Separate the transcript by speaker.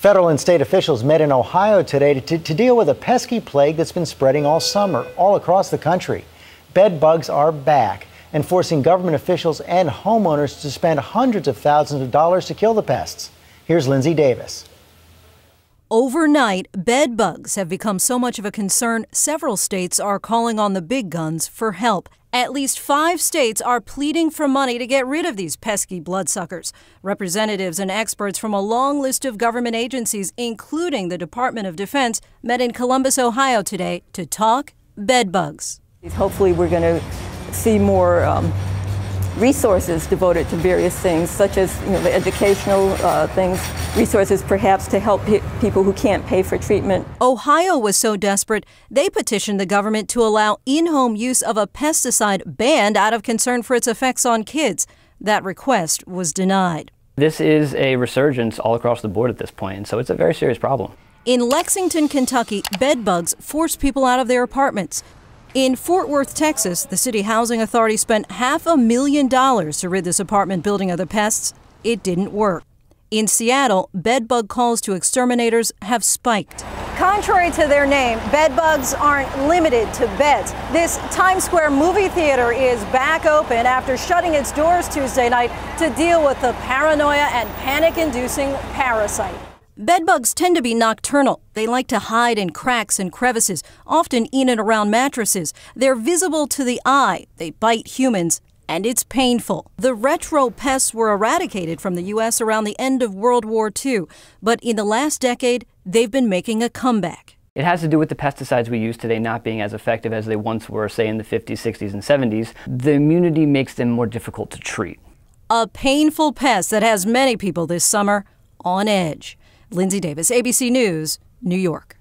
Speaker 1: Federal and state officials met in Ohio today to deal with a pesky plague that's been spreading all summer, all across the country. Bed bugs are back and forcing government officials and homeowners to spend hundreds of thousands of dollars to kill the pests. Here's Lindsay Davis.
Speaker 2: Overnight, bed bugs have become so much of a concern, several states are calling on the big guns for help. At least 5 states are pleading for money to get rid of these pesky bloodsuckers. Representatives and experts from a long list of government agencies, including the Department of Defense, met in Columbus, Ohio today to talk bed bugs.
Speaker 3: Hopefully we're going to see more resources devoted to various things, such as the educational things, resources perhaps to help people who can't pay for treatment.
Speaker 2: Ohio was so desperate, they petitioned the government to allow in-home use of a pesticide banned out of concern for its effects on kids. That request was denied.
Speaker 4: This is a resurgence all across the board at this point, and so it's a very serious problem.
Speaker 2: In Lexington, Kentucky, bed bugs forced people out of their apartments. In Fort Worth, Texas, the city housing authority spent $500,000 to rid this apartment building of the pests. It didn't work. In Seattle, bed bug calls to exterminators have spiked.
Speaker 5: Contrary to their name, bed bugs aren't limited to beds. This Times Square movie theater is back open after shutting its doors Tuesday night to deal with the paranoia and panic-inducing parasite.
Speaker 2: Bed bugs tend to be nocturnal. They like to hide in cracks and crevices, often in and around mattresses. They're visible to the eye. They bite humans, and it's painful. The retro pests were eradicated from the U.S. around the end of World War II, but in the last decade, they've been making a comeback.
Speaker 4: It has to do with the pesticides we use today not being as effective as they once were, say, in the 50s, 60s, and 70s. The immunity makes them more difficult to treat.
Speaker 2: A painful pest that has many people this summer on edge. Lindsay Davis, ABC News, New York.